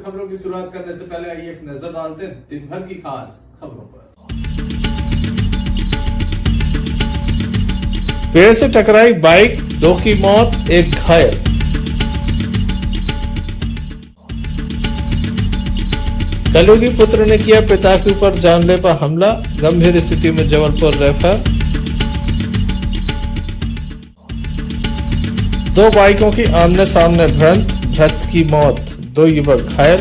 खबरों की शुरुआत करने से पहले आइए एक नजर डालते हैं दिन भर की खास खबरों पर। पेड़ से टकराई बाइक, 2 की मौत, 1 घायल। कलयुगी पुत्र ने किया पिता के ऊपर जानलेवा हमला, गंभीर स्थिति में जबलपुर रेफर। 2 बाइकों की आमने सामने भिड़ंत की मौत, 2 युवक घायल।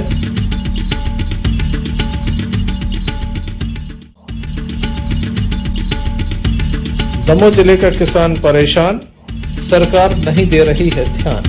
दमोह जिले का किसान परेशान, सरकार नहीं दे रही है ध्यान।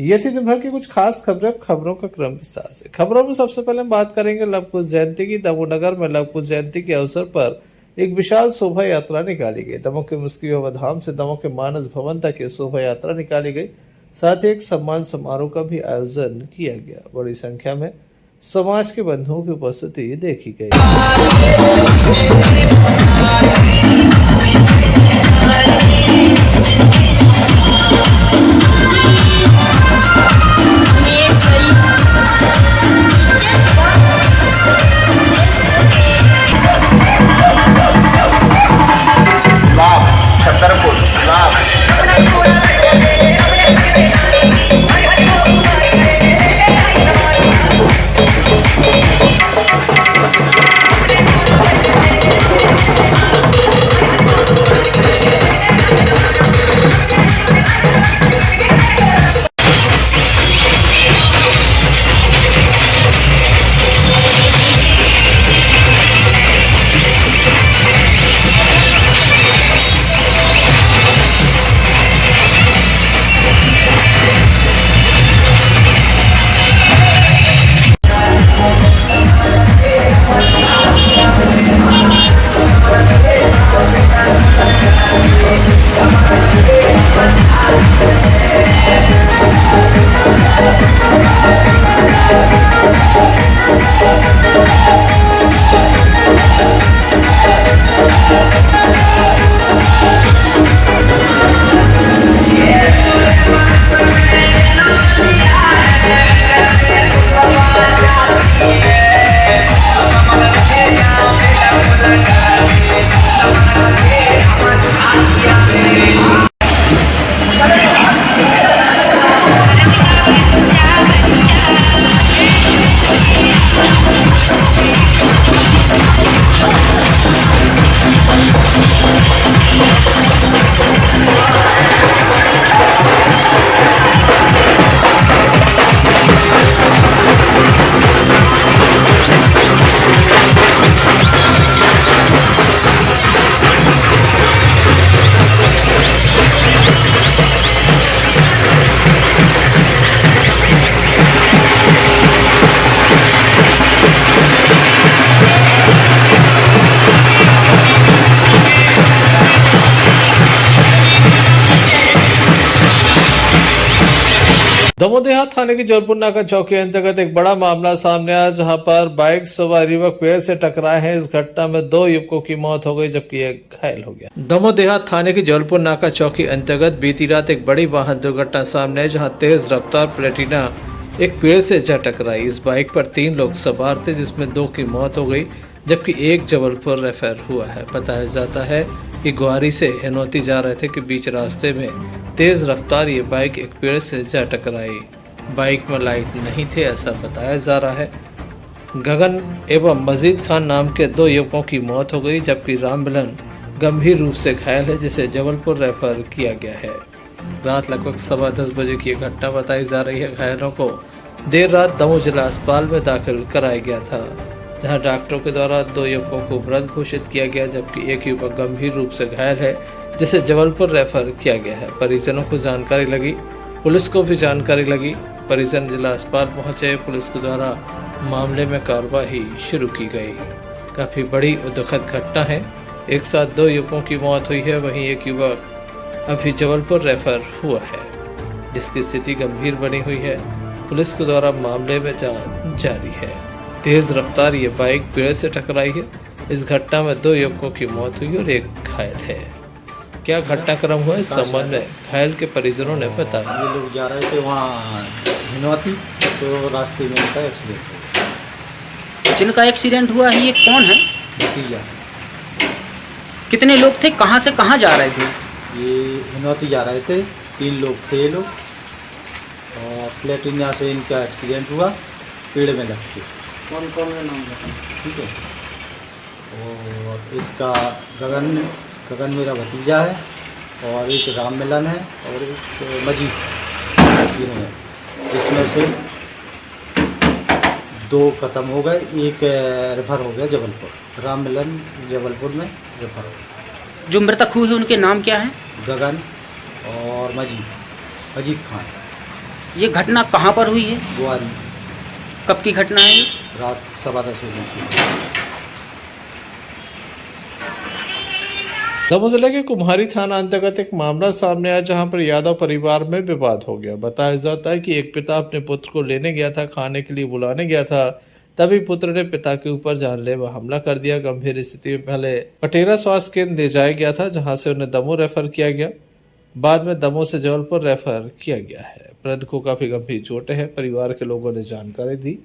ये थी दिन भर की कुछ खास खबरें। खबरों का क्रम विस्तार से। खबरों में सबसे पहले हम बात करेंगे लव कुश जयंती की। दमोह नगर में लव कुश जयंती के अवसर पर एक विशाल शोभा यात्रा निकाली गई। दमोह के मुस्की बाबा धाम से दमोह के मानस भवन तक ये शोभा यात्रा निकाली गई। साथ ही एक सम्मान समारोह का भी आयोजन किया गया। बड़ी संख्या में समाज के बंधुओं की उपस्थिति देखी गई। दमोह देहात थाने की जबलपुर नाका चौकी अंतर्गत एक बड़ा मामला सामने आया, जहां पर बाइक सवार युवक पेड़ से टकराए हैं। इस घटना में 2 युवकों की मौत हो गई जबकि एक घायल हो गया। दमोह देहात थाने की जबलपुर नाका चौकी अंतर्गत बीती रात एक बड़ी वाहन दुर्घटना सामने आई, जहां तेज रफ्तार प्लेटिना एक पेड़ से जा टकराई। इस बाइक पर 3 लोग सवार थे, जिसमें 2 की मौत हो गई जबकि 1 जबलपुर रेफर हुआ है। बताया जाता है कि ग्वारी से हिनौती जा रहे थे कि बीच रास्ते में तेज रफ्तार ये बाइक एक पेड़ से जा टकराई। बाइक में लाइट नहीं थे, ऐसा बताया जा रहा है। गगन एवं मजीद खान नाम के 2 युवकों की मौत हो गई जबकि रामबिलन गंभीर रूप से घायल है, जिसे जबलपुर रेफर किया गया है। रात लगभग 10:15 बजे की घटना बताई जा रही है। घायलों को देर रात दमोह जिला अस्पताल में दाखिल कराया गया था, जहां डॉक्टरों के द्वारा 2 युवकों को मृत घोषित किया गया जबकि एक युवक गंभीर रूप से घायल है, जिसे जबलपुर रेफर किया गया है। परिजनों को जानकारी लगी, पुलिस को भी जानकारी लगी। परिजन जिला अस्पताल पहुंचे। पुलिस के द्वारा मामले में कार्रवाई शुरू की गई। काफ़ी बड़ी और दुखद घटना है। एक साथ 2 युवकों की मौत हुई है, वहीं एक युवक अभी जबलपुर रेफर हुआ है, जिसकी स्थिति गंभीर बनी हुई है। पुलिस के द्वारा मामले में जांच जारी है। तेज रफ्तार ये बाइक पेड़ से टकराई है। इस घटना में 2 युवकों की मौत हुई और एक घायल है। क्या घटनाक्रम हुआ इस संबंध में घायल के परिजनों ने बताया। ये लोग जा रहे थे वहाँ हिनौती, तो रास्ते में उनका एक्सीडेंट हो गया। जिनका एक्सीडेंट हुआ है ये कौन है? भतीजा। कितने लोग थे, कहाँ से कहाँ जा रहे थे? ये हिनौती जा रहे थे, 3 लोग थे ये लोग, और प्लेटिनिया से इनका एक्सीडेंट हुआ पेड़ में लग के। कौन कौन का नाम है? ठीक है। और इसका गगन मेरा भतीजा है, और एक राम मिलन है, और एक मजीद, तीनों है, जिसमें से 2 खत्म हो गए, एक रेफर हो गया जबलपुर। राम मिलन जबलपुर में रेफर हो गया। जो मृतक हुए हैं उनके नाम क्या हैं? गगन और मजीद खान। ये घटना कहाँ पर हुई है? बुआरी। कब की घटना है ये? रात 10:15 बजे। दमोह जिले के कुम्हारी थाना अंतर्गत एक मामला सामने आया जहां पर यादव परिवार में विवाद हो गया। बताया जाता है कि एक पिता अपने पुत्र को लेने गया था, खाने के लिए बुलाने गया था, तभी पुत्र ने पिता के ऊपर जानलेवा हमला कर दिया। गंभीर स्थिति में पहले पटेरा स्वास्थ्य केंद्र ले जाया गया था, जहां से उन्हें दमोह रेफर किया गया। बाद में दमोह से जबलपुर रेफर किया गया है। मृतक को काफी गंभीर चोटें हैं, परिवार के लोगों ने जानकारी दी।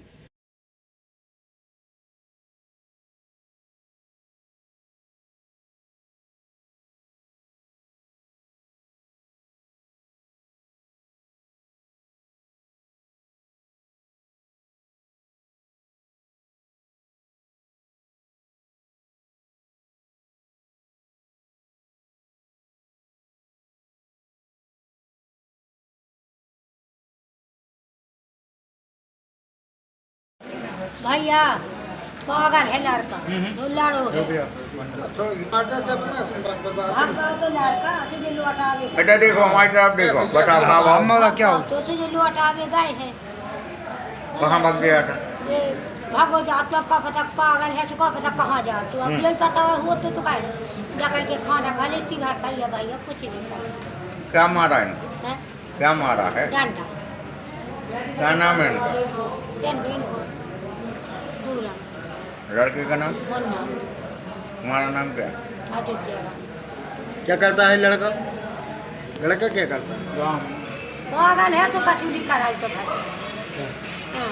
भैया पागल है लड़का, तो लड़ो भाग गया तो लड़का तुझे लौटावे। बेटा देखो हमारी तरफ देखो, बता मामला क्या हो? तो तुझे लौटावे गए हैं। कहाँ भाग गया था? ये भागो जा, तो का पता पागल है, तो का पता कहाँ जा तू? अब नहीं पता होते तो काय जाकर के खाना खा लेती, भात खाइए भैया, कुछ नहीं खाया। क्या मारा इनको? हैं? क्या मारा है? डंडा क्या नाम है इनका? दिन दिन पूरा लड़के का नाम? मुन्ना तुम्हारा नाम क्या है? आदित्य राम। क्या करता है लड़का? लड़का क्या करता है? पागल है तो कचौड़ी कराई तो भाई। हाँ।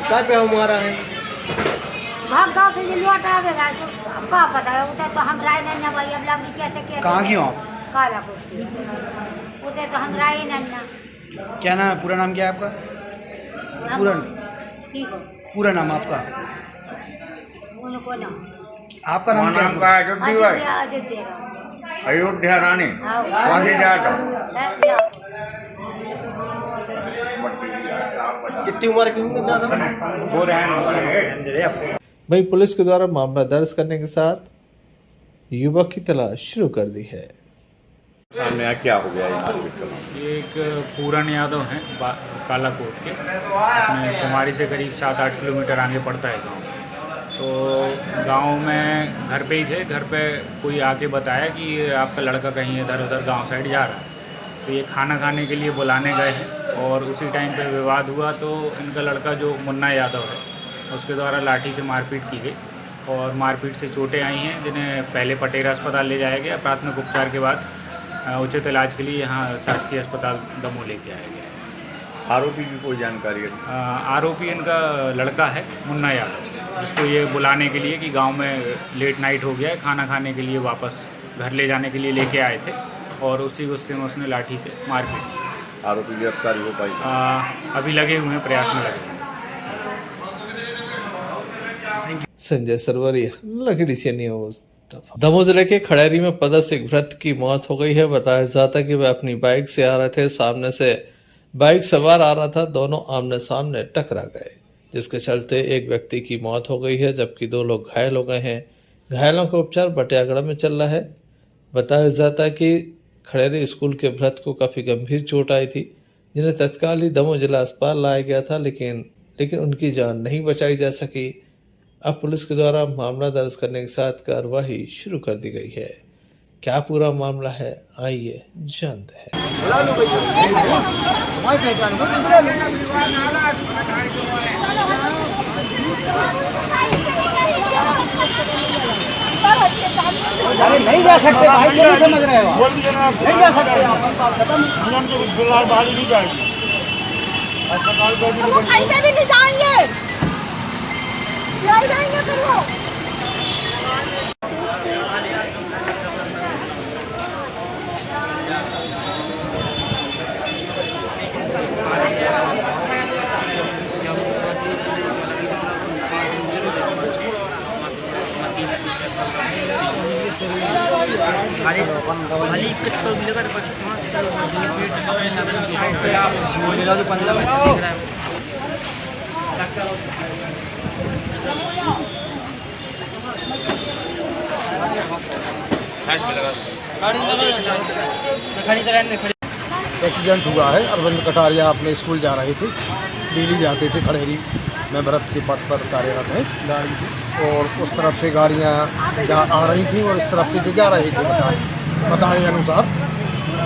क्या पे हमारा है? भाग गाँव से जो लौट आवेगा तो अब क्या पता है, उधर तो हम राय नन्ना भाई, अब लग कैसे क्या? कहाँ की हो आप? कालापुर। उधर तो हम राय नन्ना। क्या नाम है? पूरा नाम क्या है आपका? पूरा ठीक हो पूरा नाम आपका? उनको नाम आपका नाम क्या नाम का है? अयोध्या भाई? आदित्य राम। अयोध्या रानी। हाँ। कौन सी जात हो? कितनी उम्र की होंगे ज़्यादा? वो रहे वहीं पुलिस के द्वारा मामला दर्ज करने के साथ युवक की तलाश शुरू कर दी है। सामने आ क्या हो गया ये मारपीट का मामला? ये एक पूरन यादव हैं कालाकोट के, अपने कुमारी से करीब 7-8 किलोमीटर आगे पड़ता है गांव। तो गांव में घर पे ही थे, घर पे कोई आके बताया कि आपका लड़का कहीं इधर उधर गांव साइड जा रहा है। तो ये खाना खाने के लिए बुलाने गए हैं, और उसी टाइम पे विवाद हुआ। तो इनका लड़का जो मुन्ना यादव है, उसके द्वारा लाठी से मारपीट की गई, और मारपीट से चोटें आई हैं, जिन्हें पहले पटेरा अस्पताल ले जाया गया। प्राथमिक उपचार के बाद उचित इलाज के लिए यहाँ शासकीय अस्पताल दमोह लेके आया गया। आरोपी की कोई जानकारी है? आरोपी इनका लड़का है मुन्ना यादव, जिसको ये बुलाने के लिए कि गांव में लेट नाइट हो गया है, खाना खाने के लिए वापस घर ले जाने के लिए लेके आए थे, और उसी गुस्से में उसने लाठी से मारपीट की। आरोपी गिरफ्तारी हो पाई? अभी लगे हुए हैं, प्रयास में लगे हुए हैं। संजय सरवरिया, लकड़ी से न्यूज। दमोह जिले के खड़ेरी में पदस्थ एक वृद्ध की मौत हो गई है। बताया जाता है कि वह अपनी बाइक से आ रहे थे, सामने से बाइक सवार आ रहा था, दोनों आमने सामने टकरा गए, जिसके चलते एक व्यक्ति की मौत हो गई है, जबकि 2 लोग घायल हो गए हैं। घायलों का उपचार बटियागढ़ में चल रहा है। बताया जाता है कि खड़ेरी स्कूल के वृद्ध को काफी गंभीर चोट आई थी, जिन्हें तत्काल ही दमोह जिला अस्पताल लाया गया था, लेकिन उनकी जान नहीं बचाई जा सकी। अब पुलिस के द्वारा मामला दर्ज करने के साथ कार्रवाई शुरू कर दी गई है। क्या पूरा मामला है, आइए जानते हैं। अरे नहीं जा सकते भाई, क्यों नहीं समझ रहे हो? नहीं जा सकते वो कहीं पे भी नहीं जाएंगे, यही रहेंगे फिर वो। एक्सीडेंट हुआ है। अरविंद कटारिया अपने स्कूल जा रहे थे, डेली जाते थे खड़ेरी में, व्रत के पद पर कार्यरत हैं गाड़ी से, और उस तरफ से गाड़ियाँ आ रही थी और इस तरफ से जा रहे थे बताने अनुसार।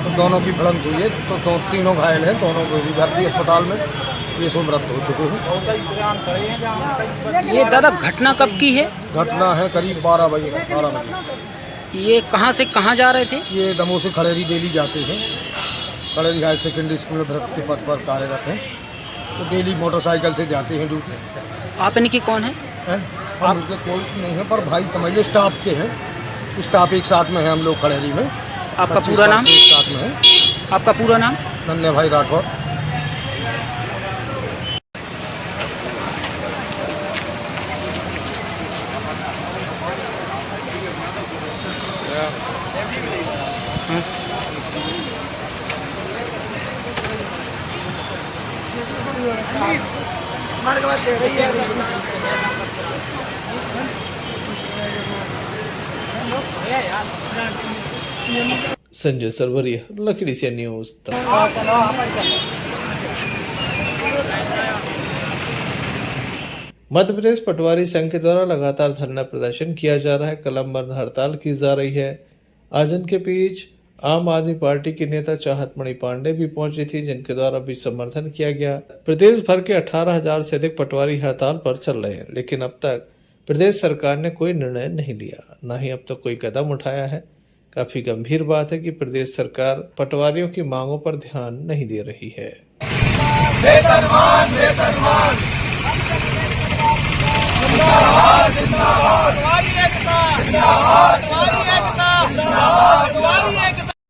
तो दोनों की भिड़ंत हुई है, तो तीनों घायल हैं, दोनों को भी भर्ती अस्पताल में, ये सो मृत हो चुके हैं। ये दादा घटना कब की है? घटना है करीब 12 बजे। ये कहाँ से कहाँ जा रहे थे? ये दमोह से खड़ेरी डेली जाते हैं, खड़ेरी हायर सेकेंडरी स्कूल में व्रत के पद पर कार्यरत हैं, तो डेली मोटरसाइकिल से जाते हैं ड्यूटी। आप इनकी कौन है? हम उनके कोई नहीं है, पर भाई समझ लो स्टाफ के हैं, स्टाफ एक साथ में है हम लोग खड़ेरी में। आपका पूरा नाम? एक साथ में है। आपका पूरा नाम? नन्हे भाई राठौर। संजय सरवरिया, लकड़ी से न्यूज। मध्य प्रदेश पटवारी संघ के द्वारा लगातार धरना प्रदर्शन किया जा रहा है, कलम बंद हड़ताल की जा रही है। आज इनके बीच आम आदमी पार्टी के नेता चाहत मणि पांडे भी पहुंची थी, जिनके द्वारा भी समर्थन किया गया। प्रदेश भर के 18,000 से अधिक पटवारी हड़ताल पर चल रहे हैं, लेकिन अब तक प्रदेश सरकार ने कोई निर्णय नहीं लिया, न ही अब तक कोई कदम उठाया है। काफी गंभीर बात है कि प्रदेश सरकार पटवारियों की मांगों पर ध्यान नहीं दे रही है।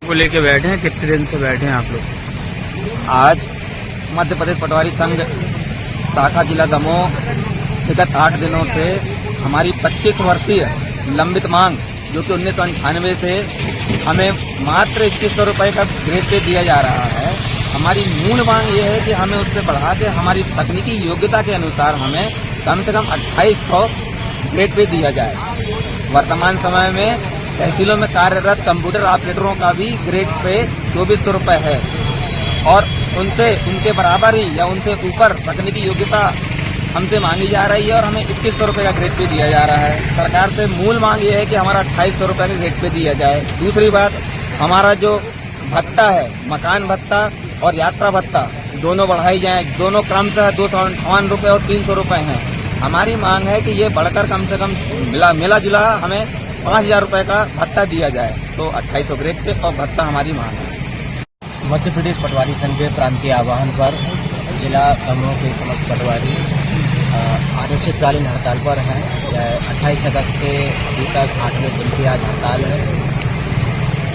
को लेके बैठे हैं, कितने दिन से बैठे हैं आप लोग? आज मध्य प्रदेश पटवारी संघ शाखा जिला दमोह विगत 8 दिनों से हमारी 25 वर्षीय लंबित मांग, जो कि 1998 से हमें मात्र 2100 रुपये का ग्रेड पे दिया जा रहा है। हमारी मूल मांग ये है कि हमें उससे बढ़ा के हमारी तकनीकी योग्यता के अनुसार हमें कम से कम 2800 ग्रेड पे दिया जाए। वर्तमान समय में तहसीलों में कार्यरत कंप्यूटर ऑपरेटरों का भी ग्रेड पे 2400 रुपये है, और उनके बराबर ही या उनसे ऊपर तकनीकी योग्यता हमसे मांगी जा रही है, और हमें 2100 रुपये का ग्रेड पे दिया जा रहा है। सरकार से मूल मांग ये है कि हमारा 2800 रुपये का ग्रेड पे दिया जाए। दूसरी बात, हमारा जो भत्ता है, मकान भत्ता और यात्रा भत्ता, दोनों बढ़ाई जाए। दोनों क्रमशः 258 रुपये और 300 रुपये हैं। हमारी मांग है कि ये बढ़कर कम से कम मिला जुला हमें 5000 रुपये का भत्ता दिया जाए। तो 2800 ग्रेड पे और भत्ता हमारी मांग है। मध्य प्रदेश पटवारी संघ के प्रांतीय आह्वान पर जिला दमोह के समस्त पटवारी अनिश्चितकालीन हड़ताल पर हैं। 28 अगस्त से अभी तक 8वें दिन की आज हड़ताल है।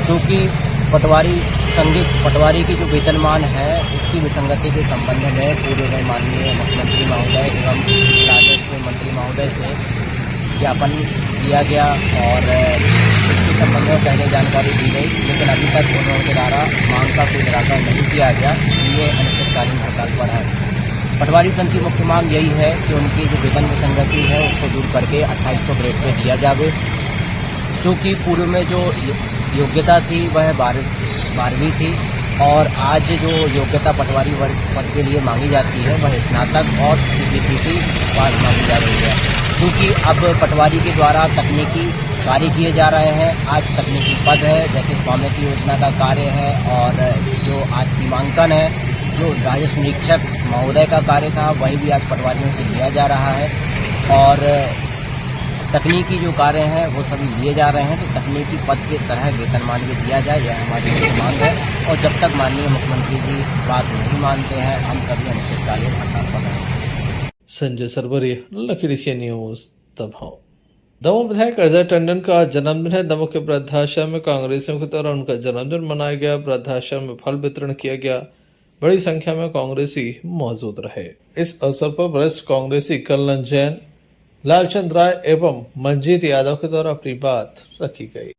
चूँकि पटवारी की जो वेतनमान है उसकी विसंगति के संबंध में पूर्व में माननीय मुख्यमंत्री महोदय एवं राजस्व मंत्री महोदय से ज्ञापन दिया गया, और इसके संबंध में पहले जानकारी दी गई, लेकिन अभी तक उनके द्वारा मांग का कोई निराकरण नहीं किया गया, इसलिए अनिश्चितकालीन हड़ताल पर है। पटवारी संघ की मुख्य मांग यही है कि उनकी जो वेतन विसंगति है उसको दूर करके 2800 ग्रेड पे दिया जावे। क्योंकि पूर्व में जो योग्यता थी वह 12वीं थी, और आज जो योग्यता पटवारी वर्ग पद के लिए मांगी जाती है वह स्नातक और CPCT पास मांगी जा रही है। क्योंकि अब पटवारी के द्वारा तकनीकी कार्य किए जा रहे हैं। आज तकनीकी पद है, जैसे स्वामित्व योजना का कार्य है, और जो आज सीमांकन है, जो राजस्व निरीक्षक महोदय का कार्य था, वही भी आज पटवारियों से लिया जा रहा है। और तकनीकी जो कार्य हैं वो सभी लिए जा रहे हैं, तो तकनीकी पद के तरह वेतनमान भी दिया जाए, यह हमारी मांग है। और जब तक माननीय मुख्यमंत्री जी बात नहीं मानते हैं, हम सभी अनिश्चितकालीन हड़ताल पर रहेंगे। संजय सरवरिया, लखीडीसी न्यूज, दमोह। दमोह विधायक अजय टंडन का आज जन्मदिन है। दमोह के वृद्धाश्रम में कांग्रेसियों के द्वारा उनका जन्मदिन मनाया गया। वृद्धाश्रम में फल वितरण किया गया। बड़ी संख्या में कांग्रेसी मौजूद रहे। इस अवसर पर वरिष्ठ कांग्रेसी कल्याण जैन, लालचंद राय एवं मंजीत यादव के द्वारा अपनी बात रखी गई।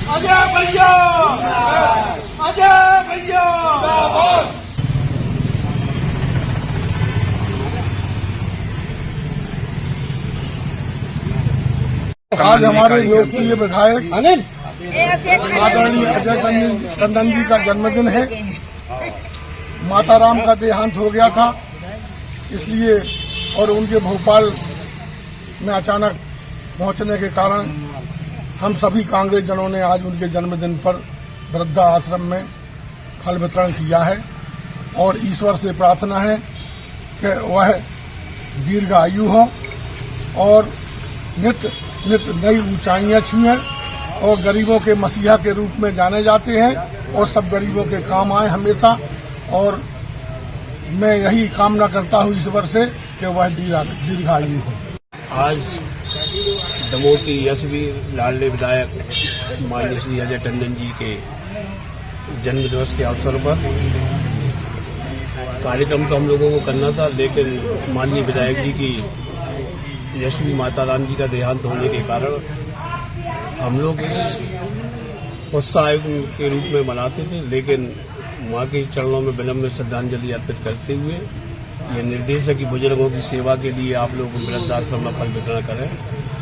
अजय भैया, अजय भैया। आज हमारे लोकप्रिय विधायक आदरणीय अजय टंडन जी का जन्मदिन है। माता राम का देहांत हो गया था, इसलिए और उनके भोपाल में अचानक पहुंचने के कारण हम सभी कांग्रेस जनों ने आज उनके जन्मदिन पर वृद्धा आश्रम में फल वितरण किया है और ईश्वर से प्रार्थना है कि वह दीर्घ आयु हो और नित्य नई ऊंचाइयां छुएं और गरीबों के मसीहा के रूप में जाने जाते हैं और सब गरीबों के काम आए हमेशा। और मैं यही कामना करता हूं ईश्वर से कि वह दीर्घायु हो। आज दमोह की यशवीर लाडले विधायक माननीय श्री अजय टंडन जी के जन्म दिवस के अवसर पर कार्यक्रम तो हम लोगों को करना था, लेकिन माननीय विधायक जी की यशवी माता राम जी का देहांत होने के कारण हम लोग इस उत्साह के रूप में मनाते थे, लेकिन मां के चरणों में विनम्र श्रद्धांजलि अर्पित करते हुए ये निर्देश है कि बुजुर्गों की सेवा के लिए आप लोग वृद्धाश्रम में फल वितरण करें।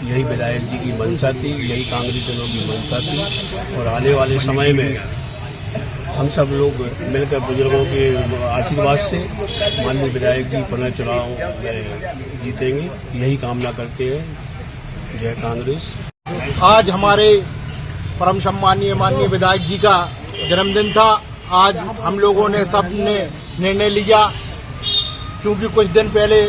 यही विधायक जी की मंशा थी, यही कांग्रेसियों की मंशा थी और आने वाले समय में हम सब लोग मिलकर बुजुर्गों के आशीर्वाद से माननीय विधायक जी पुनः चुनाव में जीतेंगे, यही कामना करते हैं। जय कांग्रेस। आज हमारे परम सम्मानीय माननीय विधायक जी का जन्मदिन था। आज हम लोगों ने सबने निर्णय लिया, क्योंकि कुछ दिन पहले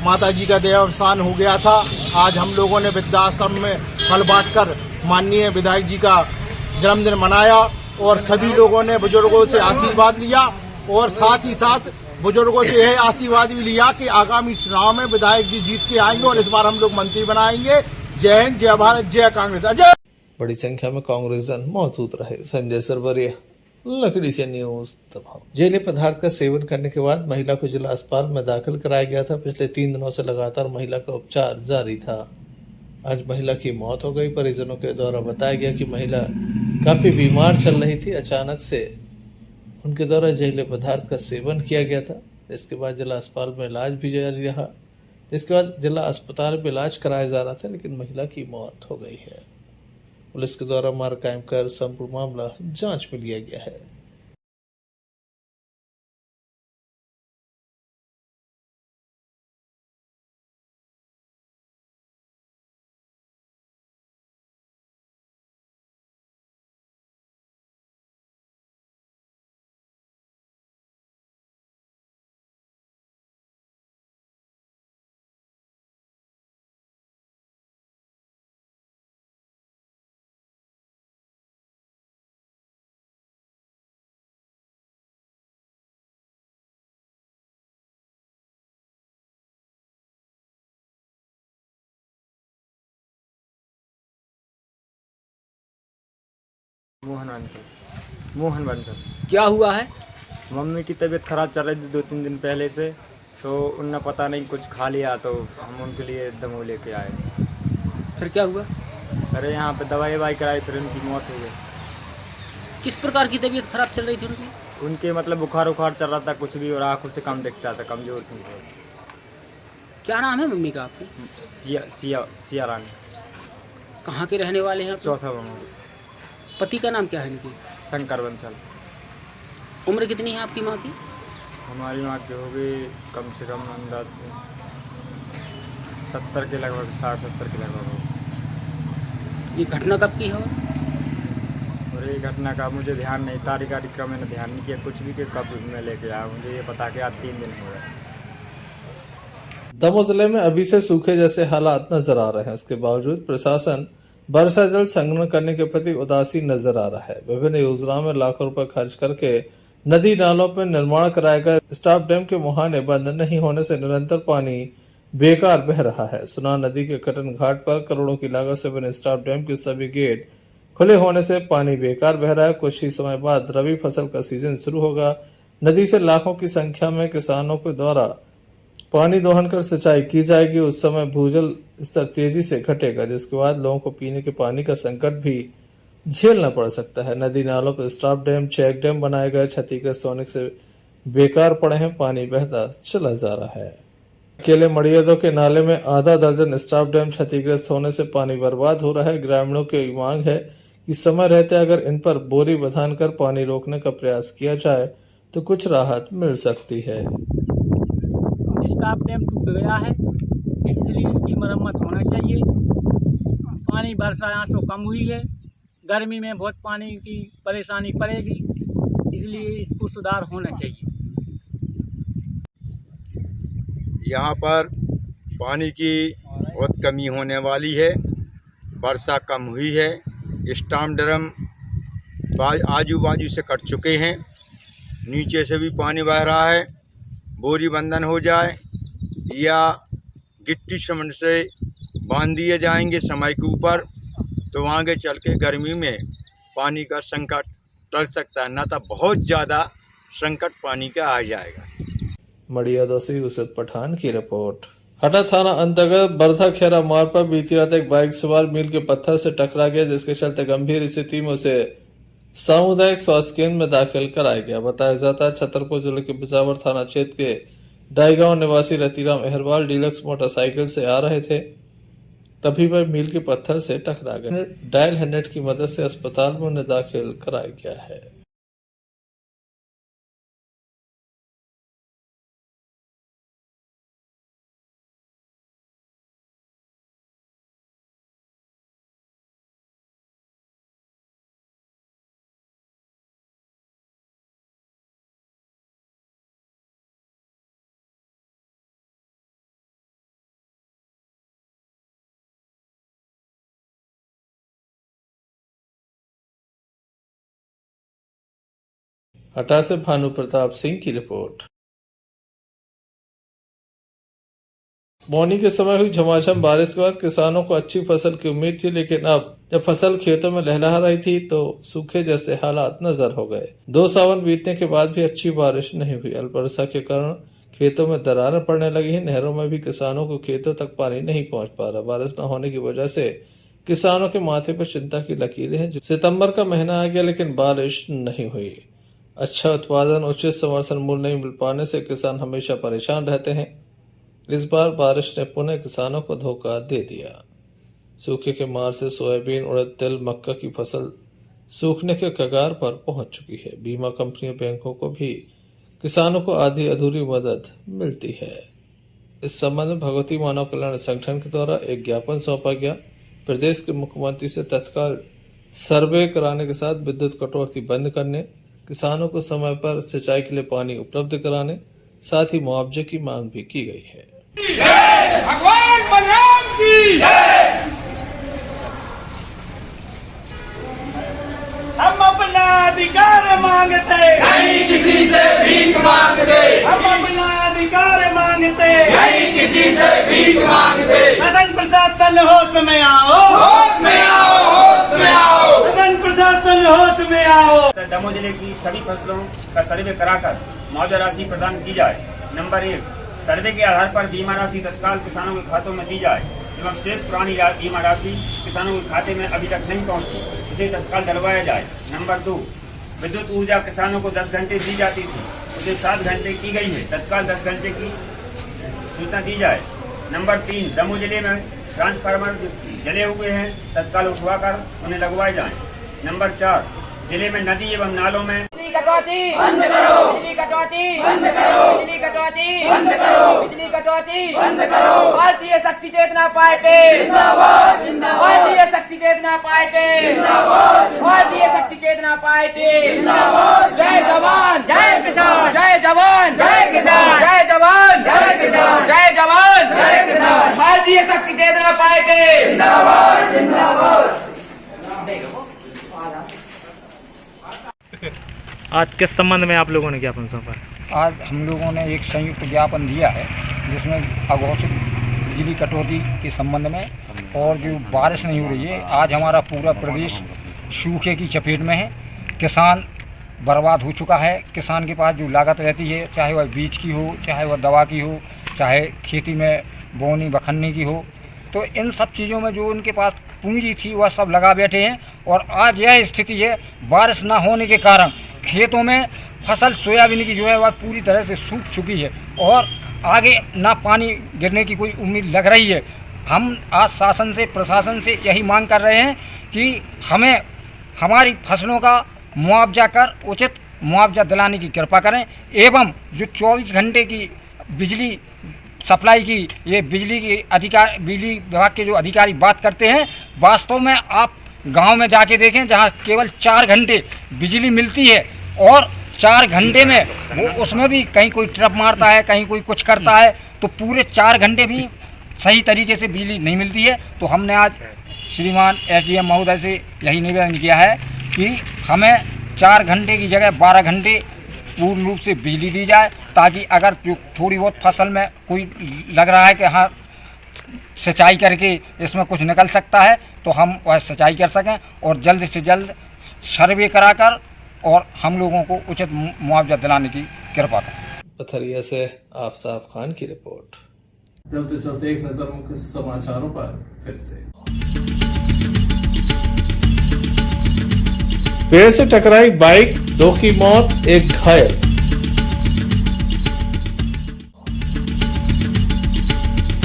माता जी का देहावसान हो गया था। आज हम लोगों ने वृद्धाश्रम में फल बांटकर माननीय विधायक जी का जन्मदिन मनाया और सभी लोगों ने बुजुर्गों से आशीर्वाद लिया और साथ ही साथ बुजुर्गों से यह आशीर्वाद भी लिया कि आगामी चुनाव में विधायक जी जीत के आएंगे और इस बार हम लोग मंत्री बनाएंगे। जय हिंद, जय भारत, जय कांग्रेस। अजय। बड़ी संख्या में कांग्रेसजन मौजूद रहे। संजय सरवरिया, लखीडीसी न्यूज, दमोह। जहरीले पदार्थ का सेवन करने के बाद महिला को जिला अस्पताल में दाखिल कराया गया था। पिछले 3 दिनों से लगातार महिला का उपचार जारी था। आज महिला की मौत हो गई। परिजनों के द्वारा बताया गया कि महिला काफी बीमार चल रही थी। अचानक से उनके द्वारा जहरीले पदार्थ का सेवन किया गया था। इसके बाद जिला अस्पताल में इलाज भी जारी रहा। इसके बाद जिला अस्पताल में इलाज कराया जा रहा था, लेकिन महिला की मौत हो गई है। पुलिस के द्वारा मार कायम कर संपूर्ण मामला जांच में लिया गया है। मोहन बंसल। क्या हुआ है? मम्मी की तबीयत खराब चल रही थी 2-3 दिन पहले से, तो उनने पता नहीं कुछ खा लिया, तो हम उनके लिए दमोह लेके आए। फिर क्या हुआ? अरे यहाँ पे दवाई कराई, फिर उनकी मौत हो गई। किस प्रकार की तबीयत खराब चल रही थी उनकी? उनके मतलब बुखार चल रहा था कुछ भी, और आँखों से कम दिखता था, कमजोर थी। क्या नाम है मम्मी का आपकी? सिया रानी। कहाँ के रहने वाले हैं? चौथा बंगला। पति का नाम क्या है इनकी? शंकर बंसल। उम्र कितनी है आपकी माँ की? हमारी माँ की हो गई कम से कम अंदाज से 70 के लगभग, 60-70 के लगभग हो। ये घटना कब की है? और ये घटना का मुझे ध्यान नहीं, तारीख का मैंने ध्यान नहीं किया कुछ भी कि कब मैं लेके आया। मुझे ये पता कि आज 3 दिन हो गए। दमोह जिले में अभी से सूखे जैसे हालात नजर आ रहे हैं। इसके बावजूद प्रशासन वर्षा जल संग्रहण करने के प्रति उदासीन नजर आ रहा है। विभिन्न योजनाओं में लाखों रुपए खर्च करके नदी नालों पर निर्माण कराया गया स्टाफ डैम के मुहाने बंद नहीं होने से निरंतर पानी बेकार बह रहा है। सुनार नदी के कटन घाट पर करोड़ों की लागत से बने स्टाफ डैम के सभी गेट खुले होने से पानी बेकार बह रहा है। कुछ ही समय बाद रबी फसल का सीजन शुरू होगा। नदी से लाखों की संख्या में किसानों के द्वारा पानी दोहन कर सिंचाई की जाएगी। उस समय भूजल स्तर तेजी से घटेगा, जिसके बाद लोगों को पीने के पानी का संकट भी झेलना पड़ सकता है। नदी नालों पर स्टाफ डैम, चेक डैम बनाए गए क्षतिग्रस्त होने से बेकार पड़े हैं, पानी बहता चला जा रहा है। अकेले मड़ियादों के नाले में आधा दर्जन स्टाफ डैम क्षतिग्रस्त होने से पानी बर्बाद हो रहा है। ग्रामीणों की मांग है कि समय रहते अगर इन पर बोरी बंधान कर पानी रोकने का प्रयास किया जाए तो कुछ राहत मिल सकती है। स्टाफ डैम टूट गया है, इसलिए इसकी मरम्मत होना चाहिए। पानी वर्षा यहाँ से कम हुई है, गर्मी में बहुत पानी की परेशानी पड़ेगी, इसलिए इसको सुधार होना चाहिए। यहाँ पर पानी की बहुत कमी होने वाली है, वर्षा कम हुई है, स्टाफ डैम आजू बाजू से कट चुके हैं, नीचे से भी पानी बह रहा है। बोरी बंधन हो जाए या गिट्टी सीमेंट से बांध दिए जाएंगे समय के ऊपर तो आगे चल के गर्मी में पानी का संकट टल सकता है, न तो बहुत ज़्यादा संकट पानी का आ जाएगा। मड़ियादों से यूसुफ पठान की रिपोर्ट। हटा थाना अंतर्गत बरथा खेरा मार्ग पर बीती रात एक बाइक सवार मील के पत्थर से टकरा गया, जिसके चलते गंभीर स्थिति में उसे सामुदायिक स्वास्थ्य केंद्र में दाखिल कराया गया। बताया जाता है छतरपुर जिले के बिजावर थाना क्षेत्र के डाईगांव निवासी रतिराम अहरवाल डीलक्स मोटरसाइकिल से आ रहे थे, तभी वह मील के पत्थर से टकरा गए। डायल 100 की मदद से अस्पताल में उन्हें दाखिल कराया गया है। हटा से भानु प्रताप सिंह की रिपोर्ट। मौनी के समय हुई झमाझम बारिश के बाद किसानों को अच्छी फसल की उम्मीद थी, लेकिन अब जब फसल खेतों में लहलहा रही थी तो सूखे जैसे हालात नजर हो गए। 2 सावन बीतने के बाद भी अच्छी बारिश नहीं हुई। अल्प वर्षा के कारण खेतों में दरारें पड़ने लगी हैं। नहरों में भी किसानों को खेतों तक पानी नहीं पहुंच पा रहा। बारिश न होने की वजह से किसानों के माथे पर चिंता की लकीरें हैं। सितंबर का महीना आ गया लेकिन बारिश नहीं हुई। अच्छा उत्पादन, उचित समर्थन मूल्य नहीं मिल पाने से किसान हमेशा परेशान रहते हैं। इस बार बारिश ने पुनः किसानों को धोखा दे दिया। सूखे के मार से सोयाबीन, उड़द, तिल, मक्का की फसल सूखने के कगार पर पहुंच चुकी है। बीमा कंपनियों, बैंकों को भी किसानों को आधी अधूरी मदद मिलती है। इस संबंध में भगवती मानव कल्याण संगठन के द्वारा एक ज्ञापन सौंपा गया। प्रदेश के मुख्यमंत्री से तत्काल सर्वे कराने के साथ विद्युत कटौती बंद करने, किसानों को समय पर सिंचाई के लिए पानी उपलब्ध कराने, साथ ही मुआवजे की मांग भी की गई है। भगवान बलराम की हम अपना अधिकार मांगते, नहीं किसी से भीख मांगते। हम अपना अधिकार मांगते, नहीं किसी से भीख मांगते। शासन प्रशासन होश में आओ, होश में आओ, होश में आओ। शासन प्रशासन होश में आओ। दमोह जिले की सभी फसलों का सर्वे कराकर मुआवजा राशि प्रदान की जाए। नंबर 1, सर्वे के आधार पर बीमा राशि तत्काल किसानों के खातों में दी जाए एवं शेष पुरानी बीमा राशि किसानों के खाते में अभी तक नहीं पहुंची, उसे तत्काल डलवाया जाए। नंबर 2, विद्युत ऊर्जा किसानों को 10 घंटे दी जाती थी, उसे 7 घंटे की गई है, तत्काल 10 घंटे की सूचना दी जाए। नंबर 3, दमोह जिले में ट्रांसफार्मर जले हुए हैं, तत्काल उठवाकर उन्हें लगवाए जाए। नंबर 4, जिले में नदी एवं नालों में बिजली कटौती बंद करो, बिजली कटौती बंद करो, बिजली कटौती बंद करो, बिजली कटौती बंद करो। भारतीय शक्ति चेतना पार्टी जिंदाबाद, जिंदाबाद। भारतीय शक्ति चेतना पार्टी जिंदाबाद, भारतीय शक्ति चेतना पार्टी जिंदाबाद। जय जवान, जय किसान, जय जवान, जय किसान, जय जवान, जय किसान, जय जवान। आज किस संबंध में आप लोगों ने ज्ञापन सौंपा? आज हम लोगों ने एक संयुक्त ज्ञापन दिया है जिसमें अघोषित बिजली कटौती के संबंध में और जो बारिश नहीं हो रही है। आज हमारा पूरा प्रदेश सूखे की चपेट में है। किसान बर्बाद हो चुका है। किसान के पास जो लागत रहती है, चाहे वह बीज की हो, चाहे वह दवा की हो, चाहे खेती में बोनी बखन्नी की हो, तो इन सब चीज़ों में जो उनके पास पूंजी थी वह सब लगा बैठे हैं। और आज यह स्थिति है, बारिश ना होने के कारण खेतों में फसल सोयाबीन की जो है वह पूरी तरह से सूख चुकी है और आगे ना पानी गिरने की कोई उम्मीद लग रही है। हम आज शासन से, प्रशासन से यही मांग कर रहे हैं कि हमें हमारी फसलों का मुआवजा कर उचित मुआवजा दिलाने की कृपा करें एवं जो 24 घंटे की बिजली सप्लाई की ये बिजली विभाग के जो अधिकारी बात करते हैं, वास्तव में आप गांव में जाके देखें जहां केवल 4 घंटे बिजली मिलती है और 4 घंटे में वो उसमें भी कहीं कोई ट्रप मारता है, कहीं कोई कुछ करता है, तो पूरे 4 घंटे भी सही तरीके से बिजली नहीं मिलती है। तो हमने आज श्रीमान SDM महोदय से यही निवेदन किया है कि हमें 4 घंटे की जगह 12 घंटे पूर्ण रूप से बिजली दी जाए, ताकि अगर जो थोड़ी बहुत फसल में कोई लग रहा है कि हाँ सिंचाई करके इसमें कुछ निकल सकता है, तो हम वह सिंचाई कर सकें और जल्द से जल्द सर्वे कराकर और हम लोगों को उचित मुआवजा दिलाने की कृपा करें। पथरिया से आफताब खान की रिपोर्ट। चलते चलते एक नजर मुख्य समाचारों पर फिर से। पेड़ से टकराई बाइक, 2 की मौत, 1 घायल।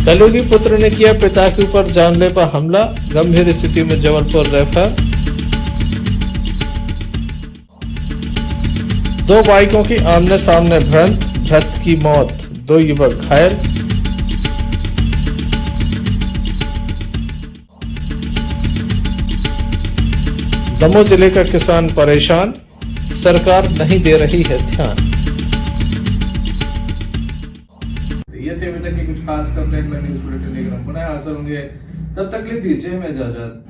कलयुगी पुत्र ने किया पिता के ऊपर जानलेवा हमला, गंभीर स्थिति में जबलपुर रेफर। 2 बाइकों की आमने सामने भिड़ंत की मौत, 2 युवक घायल। दमोह जिले का किसान परेशान, सरकार नहीं दे रही है ध्यान। ये थे अभी तक की कुछ खास खबरें। न्यूज़ बुलेटिन लेकर हम पुनः हाजिर होंगे, तब तक ले दीजिए हमें इजाजत।